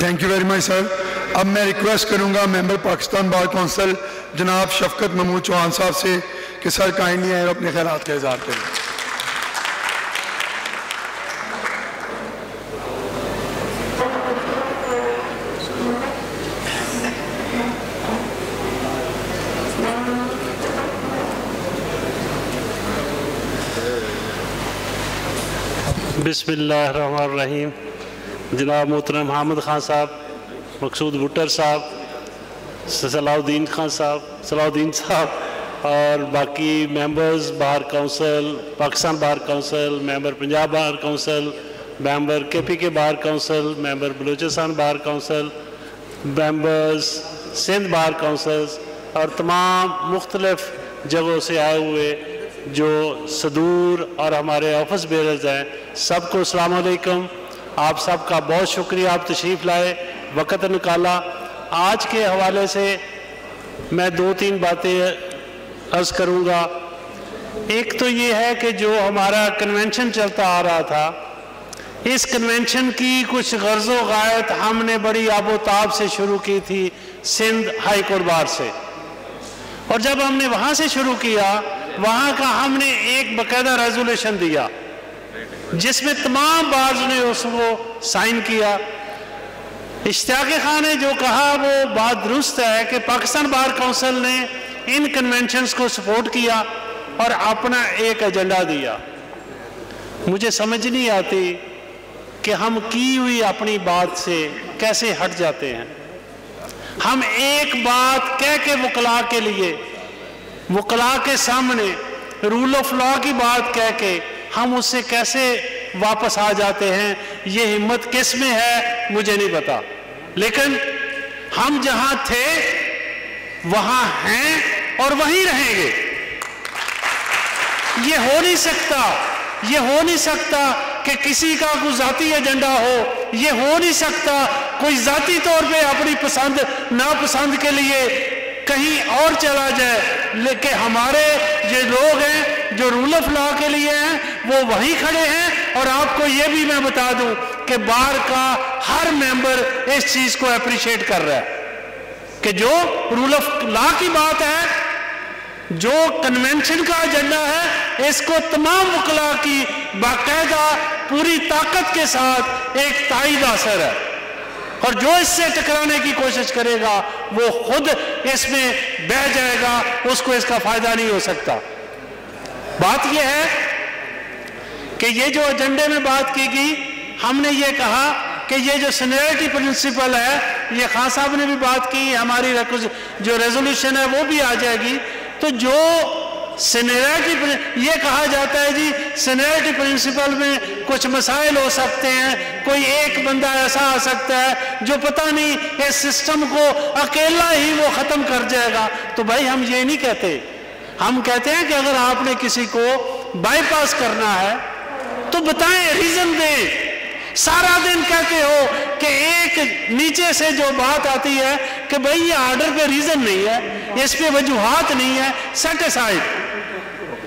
Thank you very much سر. اب میں request کروں گا ممبر پاکستان بار کونسل جناب شفقت محمود چوہان صاحب سے کہ سر کائنڈلی آئیں اور اپنے خیالات کا اظہار کریں. بسم اللہ الرحمن الرحیم. جناب محترم حامد خان صاحب، مقصود بھٹر صاح، صلاح الدین خان صاحب، صلاح الدین صاحب اور باقی members bar council, Pakistan bar council, member Punjab bar council, member K P K bar council, member Balochistan bar council, members Sindh bar councils اور تمام مختلف جگہوں سے آئے ہوئے جو صدور اور ہمارے آفس بیررز ہیں، سب کو السلام علیکم. آپ سب کا بہت شکریہ، آپ تشریف لائے، وقت نکالا. آج کے حوالے سے میں 2-3 باتیں عرض کروں گا. ایک تو یہ ہے کہ جو ہمارا کنونشن چلتا آ رہا تھا، اس کنونشن کی کچھ غرض و غایت ہم نے بڑی آب و تاب سے شروع کی تھی سندھ ہائی کورٹ بار سے، اور جب ہم نے وہاں سے شروع کیا، وہاں کا ہم نے ایک باقاعدہ ریزولوشن دیا جس میں تمام بارز نے اس کو سائن کیا. اشتیاق خان نے جو کہا وہ بات درست ہے کہ پاکستان بار کونسل نے ان کنونشنز کو سپورٹ کیا اور اپنا ایک ایجنڈا دیا. مجھے سمجھ نہیں آتی کہ ہم کی ہوئی اپنی بات سے کیسے ہٹ جاتے ہیں. ہم ایک بات کہہ کے وکلا کے لیے، وکلا کے سامنے رول آف لا کی بات کہہ کے ہم اس سے کیسے واپس آ جاتے ہیں. یہ ہمت کس میں ہے مجھے نہیں پتا، لیکن ہم جہاں تھے وہاں ہیں اور وہیں رہیں گے. یہ ہو نہیں سکتا کہ کسی کا کوئی ذاتی ایجنڈا ہو. یہ ہو نہیں سکتا کوئی ذاتی طور پہ اپنی پسند ناپسند کے لیے کہیں اور چلا جائے. لیکن ہمارے یہ لوگ ہیں جو رول آف لا کے لیے ہیں وہ وہیں کھڑے ہیں. اور آپ کو یہ بھی میں بتا دوں کہ بار کا ہر ممبر اس چیز کو اپریشیٹ کر رہا ہے کہ جو رول آف لا کی بات ہے، جو کنونشن کا ایجنڈا ہے، اس کو تمام وکلا کی باقاعدہ پوری طاقت کے ساتھ ایک تائید حاصل ہے، اور جو اس سے ٹکرانے کی کوشش کرے گا وہ خود اس میں بہہ جائے گا، اس کو اس کا فائدہ نہیں ہو سکتا. بات یہ ہے کہ یہ جو ایجنڈے میں بات کی گئی، ہم نے یہ کہا کہ یہ جو سینیئرٹی پرنسپل ہے، یہ خان صاحب نے بھی بات کی، ہماری جو ریزولوشن ہے وہ بھی آ جائے گی. تو جو سینیئرٹی، یہ کہا جاتا ہے جی سینیئرٹی پرنسپل میں کچھ مسائل ہو سکتے ہیں، کوئی ایک بندہ ایسا آ سکتا ہے جو پتہ نہیں اس سسٹم کو اکیلا ہی وہ ختم کر جائے گا. تو بھائی ہم یہ نہیں کہتے، ہم کہتے ہیں کہ اگر آپ نے کسی کو بائی پاس کرنا ہے تو بتائیں، ریزن دیں. سارا دن کہتے ہو کہ ایک نیچے سے جو بات آتی ہے کہ بھئی یہ آرڈر پہ ریزن نہیں ہے، اس پہ وجوہات نہیں ہے، سیٹ اسائڈ.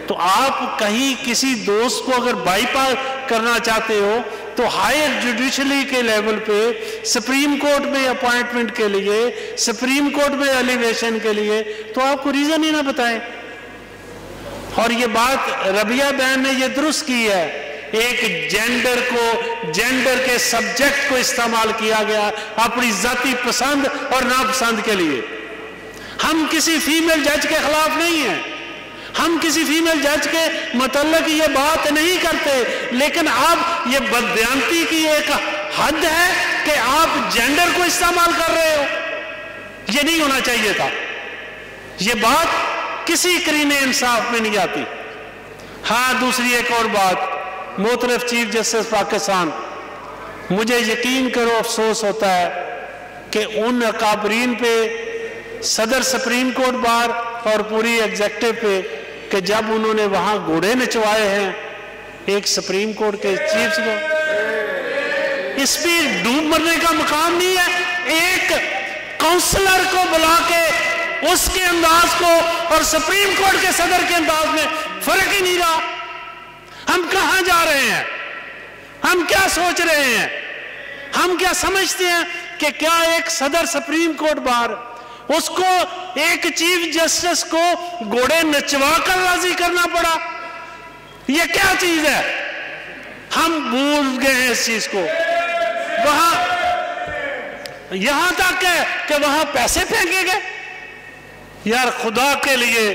تو آپ کہیں کسی دوست کو اگر بائی پاس کرنا چاہتے ہو تو ہائر جوڈیشلی کے لیول پہ سپریم کورٹ میں اپوائنٹمنٹ کے لیے، سپریم کورٹ میں ایلیویشن کے لیے تو آپ کو ریزن ہی نہ بتائیں. اور یہ بات ربیہ بہن نے یہ درست کی ہے، ایک جینڈر کے سبجیکٹ کو استعمال کیا گیا اپنی ذاتی پسند اور ناپسند کے لیے. ہم کسی فیمیل جج کے خلاف نہیں ہیں، ہم کسی فیمیل جج کے متعلق یہ بات نہیں کرتے، لیکن اب یہ بددیانتی کی ایک حد ہے کہ آپ جینڈر کو استعمال کر رہے ہو. یہ نہیں ہونا چاہیے تھا. یہ بات کسی قرینِ انصاف میں نہیں آتی. ہاں دوسری ایک اور بات، محترم چیف جسٹس پاکستان، مجھے یقین کرو افسوس ہوتا ہے کہ ان اکابرین پہ، صدر سپریم کورٹ بار اور پوری ایگزیکٹو پہ، کہ جب انہوں نے وہاں گھوڑے نچوائے ہیں ایک سپریم کورٹ کے چیف کو، اس پہ ڈوب مرنے کا مقام نہیں ہے. ایک کونسلر کو بلا کے اس کے انداز کو اور سپریم کورٹ کے صدر کے انداز میں فرق ہی نہیں رہا. ہم کہاں جا رہے ہیں؟ ہم کیا سوچ رہے ہیں؟ ہم کیا سمجھتے ہیں کہ کیا ایک صدر سپریم کورٹ بار اس کو ایک چیف جسٹس کو گھوڑے نچوا کر راضی کرنا پڑا؟ یہ کیا چیز ہے؟ ہم بھول گئے ہیں اس چیز کو. وہاں یہاں تک ہے کہ وہاں پیسے پھینکے گئے. یار خدا کے لیے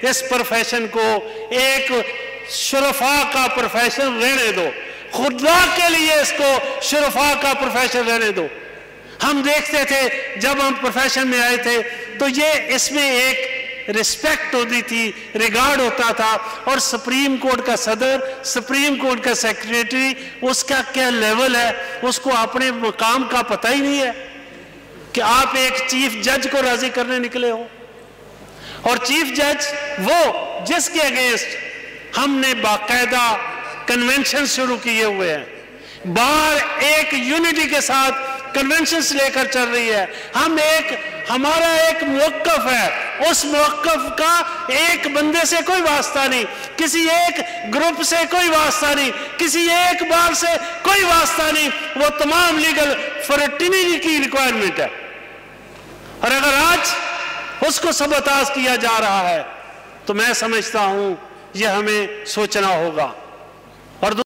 اس پروفیشن کو ایک شرفاء کا پروفیشن رہنے دو. خدا کے لیے اس کو شرفاء کا پروفیشن رہنے دو. ہم دیکھتے تھے جب ہم پروفیشن میں آئے تھے تو یہ اس میں ایک رسپیکٹ ہوتی تھی, ریگارڈ ہوتا تھا. اور سپریم کورٹ کا صدر, سپریم کورٹ کا سیکریٹری, اس کا کیا لیول ہے, اس کو اپنے مقام کا پتہ ہی نہیں ہے کہ آپ ایک چیف جج کو راضی کرنے نکلے ہو. اور چیف جج وہ جس کے اگینسٹ ہم نے باقاعدہ کنونشن شروع کیے ہوئے ہیں. بار ایک یونٹی کے ساتھ کنونشنز لے کر چل رہی ہے. ہمارا ایک موقف ہے, اس موقف کا ایک بندے سے کوئی واسطہ نہیں, کسی ایک گروپ سے کوئی واسطہ نہیں, کسی ایک بار سے کوئی واسطہ نہیں. وہ تمام لیگل فریٹرنیٹی کی ریکوائرمنٹ ہے. اور اگر آج اس کو سبوتاژ کیا جا رہا ہے تو میں سمجھتا ہوں یہ ہمیں سوچنا ہوگا.